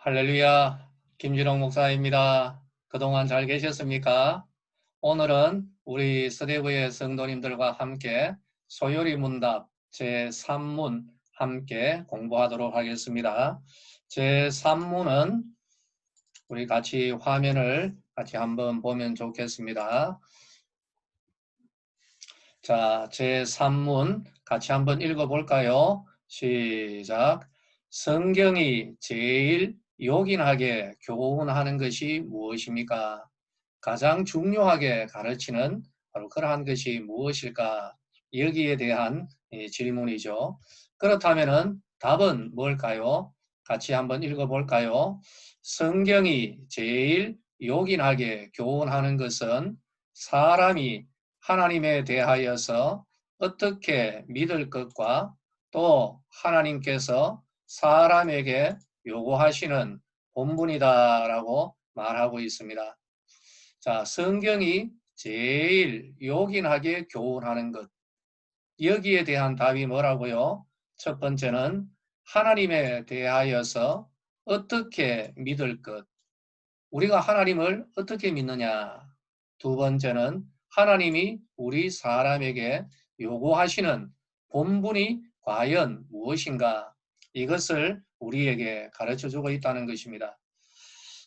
할렐루야, 김진홍 목사입니다. 그동안 잘 계셨습니까? 오늘은 우리 서대부의 성도님들과 함께 소요리 문답 제3문 함께 공부하도록 하겠습니다. 제3문은 우리 같이 화면을 같이 한번 보면 좋겠습니다. 자, 제3문 같이 한번 읽어볼까요? 시작. 성경이 제일 요긴하게 교훈하는 것이 무엇입니까? 가장 중요하게 가르치는 바로 그러한 것이 무엇일까? 여기에 대한 질문이죠. 그렇다면 답은 뭘까요? 같이 한번 읽어볼까요? 성경이 제일 요긴하게 교훈하는 것은 사람이 하나님에 대하여서 어떻게 믿을 것과 또 하나님께서 사람에게 요구하시는 본분이다라고 말하고 있습니다. 자, 성경이 제일 요긴하게 교훈하는 것. 여기에 대한 답이 뭐라고요? 첫 번째는 하나님에 대하여서 어떻게 믿을 것. 우리가 하나님을 어떻게 믿느냐? 두 번째는 하나님이 우리 사람에게 요구하시는 본분이 과연 무엇인가? 이것을 우리에게 가르쳐주고 있다는 것입니다.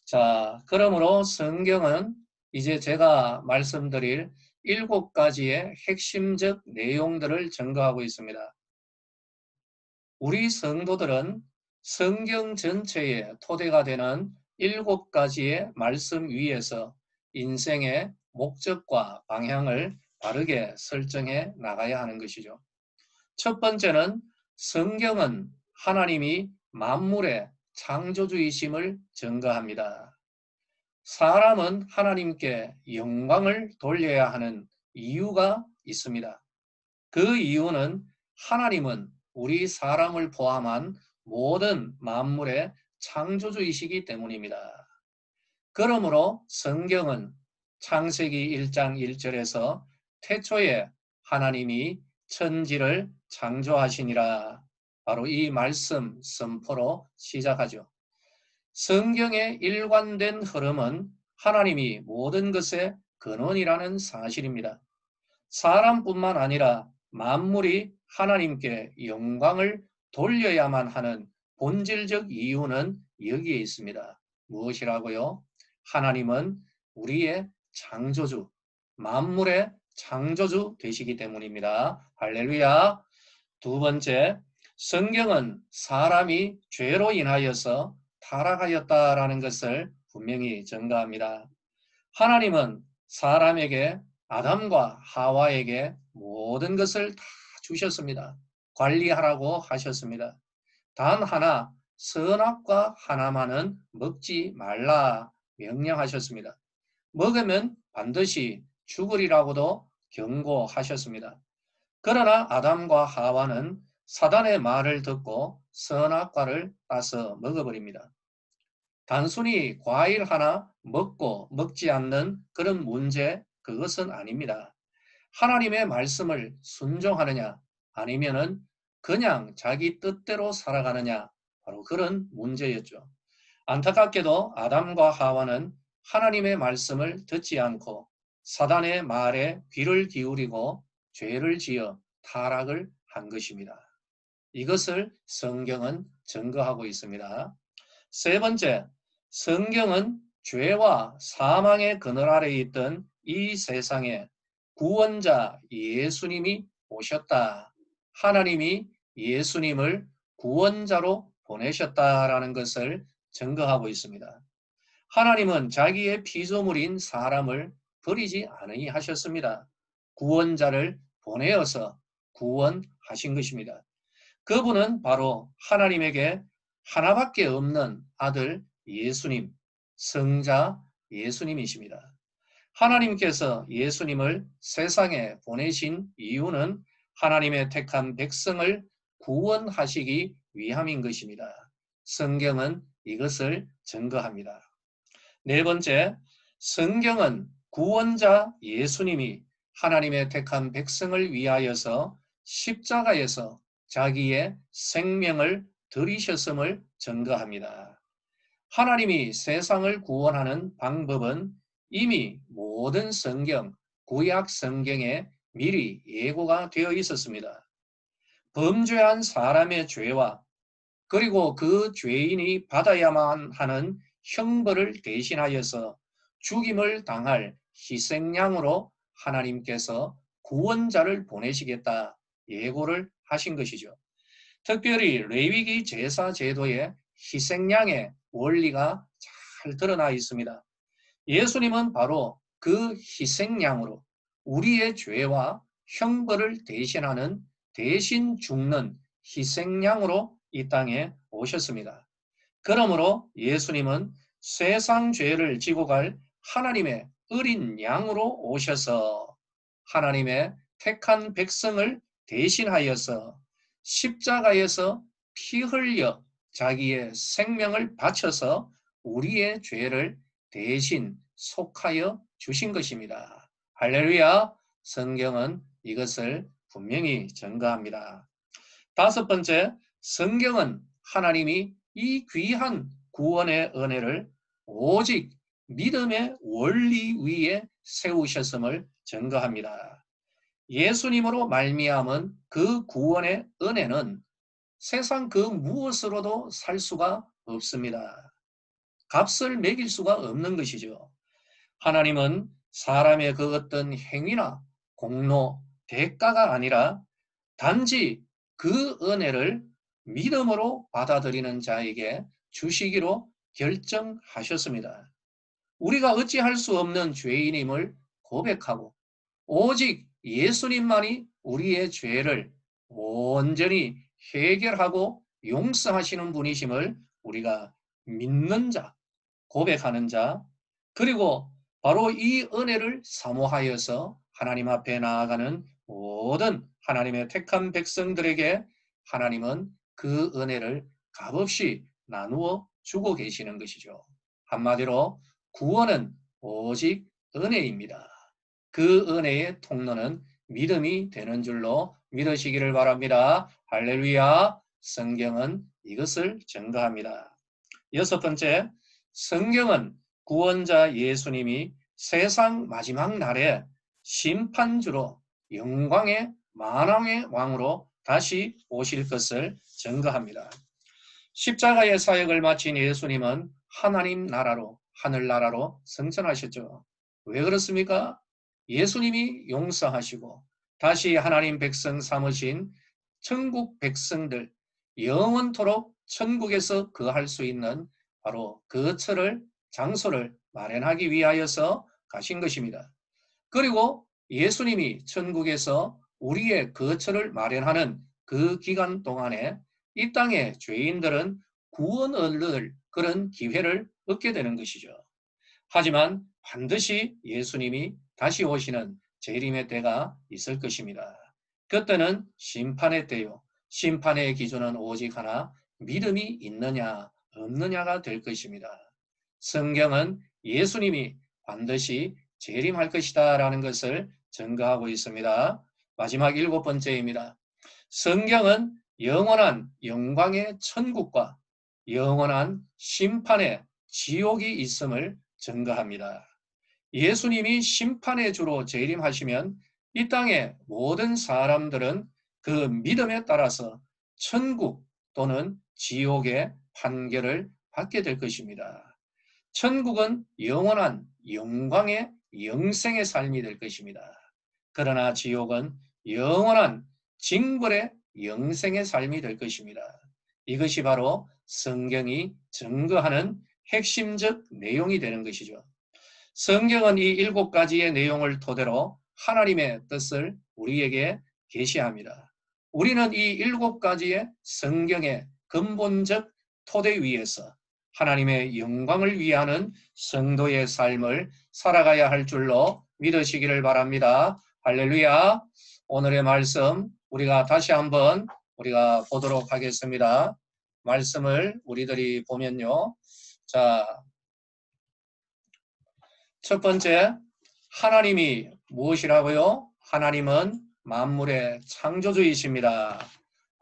자, 그러므로 성경은 이제 제가 말씀드릴 7가지의 핵심적 내용들을 증거하고 있습니다. 우리 성도들은 성경 전체의 토대가 되는 7가지의 말씀 위에서 인생의 목적과 방향을 바르게 설정해 나가야 하는 것이죠. 첫 번째는 성경은 하나님이 만물의 창조주이심을 증거합니다. 사람은 하나님께 영광을 돌려야 하는 이유가 있습니다. 그 이유는 하나님은 우리 사람을 포함한 모든 만물의 창조주이시기 때문입니다. 그러므로 성경은 창세기 1장 1절에서 태초에 하나님이 천지를 창조하시니라, 바로 이 말씀 선포로 시작하죠. 성경의 일관된 흐름은 하나님이 모든 것의 근원이라는 사실입니다. 사람뿐만 아니라 만물이 하나님께 영광을 돌려야만 하는 본질적 이유는 여기에 있습니다. 무엇이라고요? 하나님은 우리의 창조주, 만물의 창조주 되시기 때문입니다. 할렐루야. 두 번째, 성경은 사람이 죄로 인하여서 타락하였다라는 것을 분명히 증거합니다. 하나님은 사람에게 아담과 하와에게 모든 것을 다 주셨습니다. 관리하라고 하셨습니다. 단 하나, 선악과 하나만은 먹지 말라 명령하셨습니다. 먹으면 반드시 죽으리라고도 경고하셨습니다. 그러나 아담과 하와는 사단의 말을 듣고 선악과를 따서 먹어버립니다. 단순히 과일 하나 먹고 먹지 않는 그런 문제, 그것은 아닙니다. 하나님의 말씀을 순종하느냐 아니면은 그냥 자기 뜻대로 살아가느냐, 바로 그런 문제였죠. 안타깝게도 아담과 하와는 하나님의 말씀을 듣지 않고 사단의 말에 귀를 기울이고 죄를 지어 타락을 한 것입니다. 이것을 성경은 증거하고 있습니다. 세 번째, 성경은 죄와 사망의 그늘 아래 있던 이 세상에 구원자 예수님이 오셨다. 하나님이 예수님을 구원자로 보내셨다라는 것을 증거하고 있습니다. 하나님은 자기의 피조물인 사람을 버리지 아니하셨습니다. 구원자를 보내어서 구원하신 것입니다. 그분은 바로 하나님에게 하나밖에 없는 아들 예수님, 성자 예수님이십니다. 하나님께서 예수님을 세상에 보내신 이유는 하나님의 택한 백성을 구원하시기 위함인 것입니다. 성경은 이것을 증거합니다. 네 번째, 성경은 구원자 예수님이 하나님의 택한 백성을 위하여서 십자가에서 자기의 생명을 들이셨음을 증거합니다. 하나님이 세상을 구원하는 방법은 이미 모든 성경, 구약 성경에 미리 예고가 되어 있었습니다. 범죄한 사람의 죄와 그리고 그 죄인이 받아야만 하는 형벌을 대신하여서 죽임을 당할 희생양으로 하나님께서 구원자를 보내시겠다 예고를 하신 것이죠. 특별히 레위기 제사 제도의 희생양의 원리가 잘 드러나 있습니다. 예수님은 바로 그 희생양으로 우리의 죄와 형벌을 대신하는 대신 죽는 희생양으로 이 땅에 오셨습니다. 그러므로 예수님은 세상 죄를 지고 갈 하나님의 어린 양으로 오셔서 하나님의 택한 백성을 대신하여서 십자가에서 피 흘려 자기의 생명을 바쳐서 우리의 죄를 대신 속하여 주신 것입니다. 할렐루야! 성경은 이것을 분명히 증거합니다. 다섯 번째, 성경은 하나님이 이 귀한 구원의 은혜를 오직 믿음의 원리 위에 세우셨음을 증거합니다. 예수님으로 말미암은 그 구원의 은혜는 세상 그 무엇으로도 살 수가 없습니다. 값을 매길 수가 없는 것이죠. 하나님은 사람의 그 어떤 행위나 공로, 대가가 아니라 단지 그 은혜를 믿음으로 받아들이는 자에게 주시기로 결정하셨습니다. 우리가 어찌할 수 없는 죄인임을 고백하고 오직 예수님만이 우리의 죄를 온전히 해결하고 용서하시는 분이심을 우리가 믿는 자, 고백하는 자, 그리고 바로 이 은혜를 사모하여서 하나님 앞에 나아가는 모든 하나님의 택한 백성들에게 하나님은 그 은혜를 값없이 나누어 주고 계시는 것이죠. 한마디로 구원은 오직 은혜입니다. 그 은혜의 통로는 믿음이 되는 줄로 믿으시기를 바랍니다. 할렐루야! 성경은 이것을 증거합니다. 여섯 번째, 성경은 구원자 예수님이 세상 마지막 날에 심판주로 영광의 만왕의 왕으로 다시 오실 것을 증거합니다. 십자가의 사역을 마친 예수님은 하나님 나라로, 하늘나라로 승천하셨죠. 왜 그렇습니까? 예수님이 용서하시고 다시 하나님 백성 삼으신 천국 백성들, 영원토록 천국에서 거할 수 있는 바로 그 장소를 마련하기 위하여서 가신 것입니다. 그리고 예수님이 천국에서 우리의 거처를 마련하는 그 기간 동안에 이 땅의 죄인들은 구원을 얻을 그런 기회를 얻게 되는 것이죠. 하지만 반드시 예수님이 다시 오시는 재림의 때가 있을 것입니다. 그때는 심판의 때요. 심판의 기준은 오직 하나, 믿음이 있느냐 없느냐가 될 것입니다. 성경은 예수님이 반드시 재림할 것이다 라는 것을 증거하고 있습니다. 마지막 일곱 번째입니다. 성경은 영원한 영광의 천국과 영원한 심판의 지옥이 있음을 증거합니다. 예수님이 심판의 주로 재림하시면 이 땅의 모든 사람들은 그 믿음에 따라서 천국 또는 지옥의 판결을 받게 될 것입니다. 천국은 영원한 영광의 영생의 삶이 될 것입니다. 그러나 지옥은 영원한 징벌의 영생의 삶이 될 것입니다. 이것이 바로 성경이 증거하는 핵심적 내용이 되는 것이죠. 성경은 이 일곱 가지의 내용을 토대로 하나님의 뜻을 우리에게 계시합니다. 우리는 이 일곱 가지의 성경의 근본적 토대 위에서 하나님의 영광을 위하는 성도의 삶을 살아가야 할 줄로 믿으시기를 바랍니다. 할렐루야! 오늘의 말씀 우리가 다시 한번 보도록 하겠습니다. 말씀을 우리들이 보면요. 자, 첫 번째, 하나님이 무엇이라고요? 하나님은 만물의 창조주이십니다.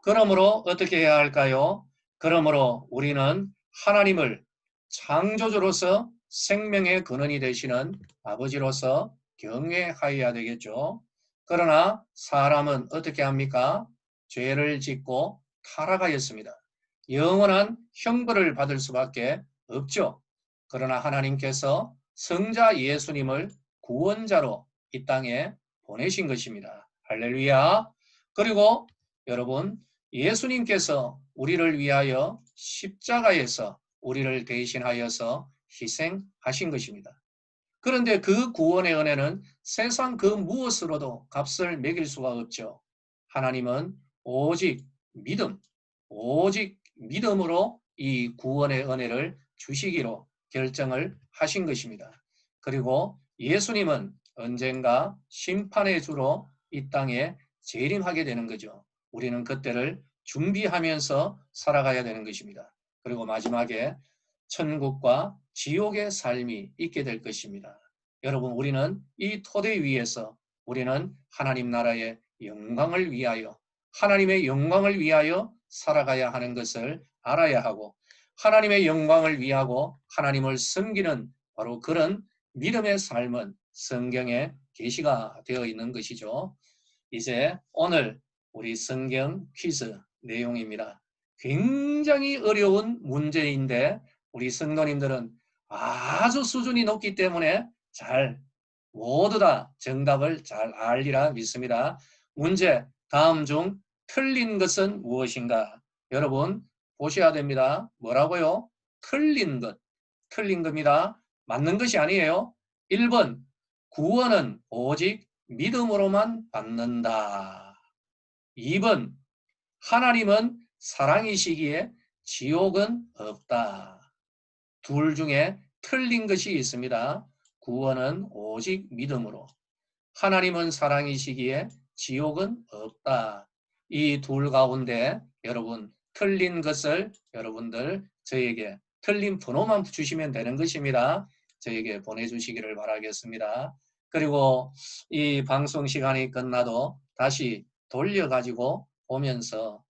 그러므로 어떻게 해야 할까요? 그러므로 우리는 하나님을 창조주로서 생명의 근원이 되시는 아버지로서 경외하여야 되겠죠. 그러나 사람은 어떻게 합니까? 죄를 짓고 타락하였습니다. 영원한 형벌을 받을 수밖에 없죠. 그러나 하나님께서 성자 예수님을 구원자로 이 땅에 보내신 것입니다. 할렐루야. 그리고 여러분, 예수님께서 우리를 위하여 십자가에서 우리를 대신하여서 희생하신 것입니다. 그런데 그 구원의 은혜는 세상 그 무엇으로도 값을 매길 수가 없죠. 하나님은 오직 오직 믿음으로 이 구원의 은혜를 주시기로 결정을 하신 것입니다. 그리고 예수님은 언젠가 심판의 주로 이 땅에 재림하게 되는 거죠. 우리는 그때를 준비하면서 살아가야 되는 것입니다. 그리고 마지막에 천국과 지옥의 삶이 있게 될 것입니다. 여러분, 우리는 이 토대 위에서 우리는 하나님 나라의 영광을 위하여 하나님의 영광을 위하여 살아가야 하는 것을 알아야 하고 하나님의 영광을 위하고 하나님을 섬기는 바로 그런 믿음의 삶은 성경에 계시가 되어 있는 것이죠. 이제 오늘 우리 성경 퀴즈 내용입니다. 굉장히 어려운 문제인데 우리 성도님들은 아주 수준이 높기 때문에 모두 다 정답을 잘 알리라 믿습니다. 문제 다음 중 틀린 것은 무엇인가? 여러분 보셔야 됩니다. 뭐라고요? 틀린 것. 틀린 겁니다. 맞는 것이 아니에요. 1번 구원은 오직 믿음으로만 받는다. 2번 하나님은 사랑이시기에 지옥은 없다. 둘 중에 틀린 것이 있습니다. 구원은 오직 믿음으로. 하나님은 사랑이시기에 지옥은 없다. 이 둘 가운데 여러분 틀린 것을 여러분들 저에게 틀린 번호만 주시면 되는 것입니다. 저에게 보내주시기를 바라겠습니다. 그리고 이 방송 시간이 끝나도 다시 돌려가지고 보면서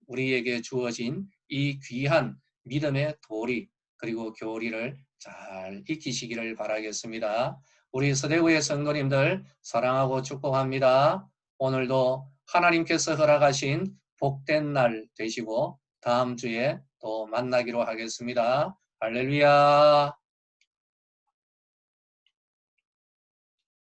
우리에게 주어진 이 귀한 믿음의 도리 그리고 교리를 잘 익히시기를 바라겠습니다. 우리 서대구의 성도님들 사랑하고 축복합니다. 오늘도 하나님께서 허락하신 복된 날 되시고 다음 주에 또 만나기로 하겠습니다. 할렐루야.